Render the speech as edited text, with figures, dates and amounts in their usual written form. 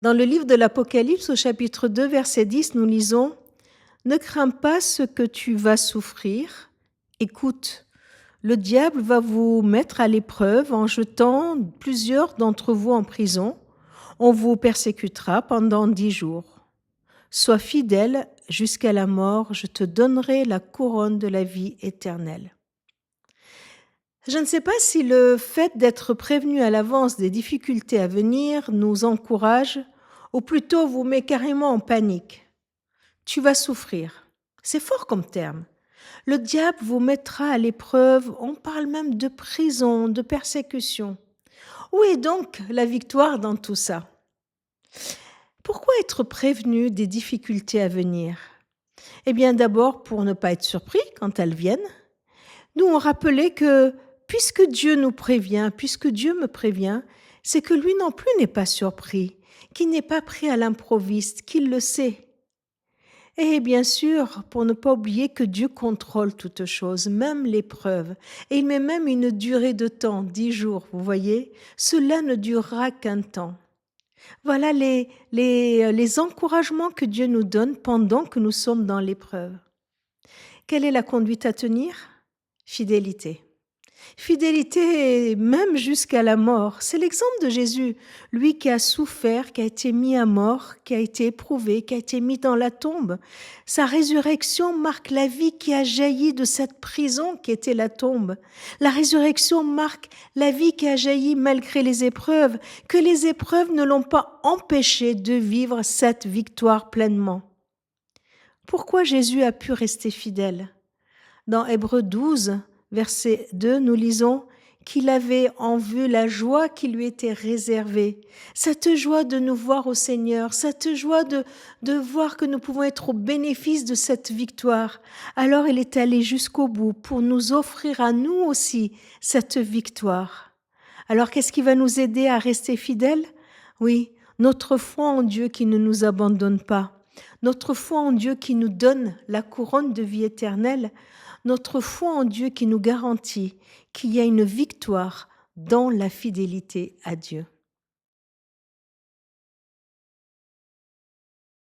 Dans le livre de l'Apocalypse, au chapitre 2, verset 10, nous lisons « Ne crains pas ce que tu vas souffrir. Écoute, le diable va vous mettre à l'épreuve en jetant plusieurs d'entre vous en prison. On vous persécutera pendant 10 jours. Sois fidèle jusqu'à la mort, je te donnerai la couronne de la vie éternelle. » Je ne sais pas si le fait d'être prévenu à l'avance des difficultés à venir nous encourage ou plutôt vous met carrément en panique. Tu vas souffrir. C'est fort comme terme. Le diable vous mettra à l'épreuve, on parle même de prison, de persécution. Où est donc la victoire dans tout ça? Pourquoi être prévenu des difficultés à venir? Eh bien d'abord pour ne pas être surpris quand elles viennent. Nous on rappelait que puisque Dieu nous prévient, puisque Dieu me prévient, c'est que lui non plus n'est pas surpris, qu'il n'est pas pris à l'improviste, qu'il le sait. Et bien sûr, pour ne pas oublier que Dieu contrôle toutes choses, même l'épreuve. Et il met même une durée de temps, 10 jours, vous voyez. Cela ne durera qu'un temps. Voilà les encouragements que Dieu nous donne pendant que nous sommes dans l'épreuve. Quelle est la conduite à tenir? Fidélité. Fidélité même jusqu'à la mort. C'est l'exemple de Jésus, lui qui a souffert, qui a été mis à mort, qui a été éprouvé, qui a été mis dans la tombe. Sa résurrection marque la vie qui a jailli de cette prison qui était la tombe. La résurrection marque la vie qui a jailli malgré les épreuves, que les épreuves ne l'ont pas empêché de vivre cette victoire pleinement. Pourquoi Jésus a pu rester fidèle? Dans Hébreux 12, verset 2, nous lisons qu'il avait en vue la joie qui lui était réservée, cette joie de nous voir au Seigneur, cette joie de voir que nous pouvons être au bénéfice de cette victoire. Alors il est allé jusqu'au bout pour nous offrir à nous aussi cette victoire. Alors qu'est-ce qui va nous aider à rester fidèles? Oui, notre foi en Dieu qui ne nous abandonne pas, notre foi en Dieu qui nous donne la couronne de vie éternelle, notre foi en Dieu qui nous garantit qu'il y a une victoire dans la fidélité à Dieu.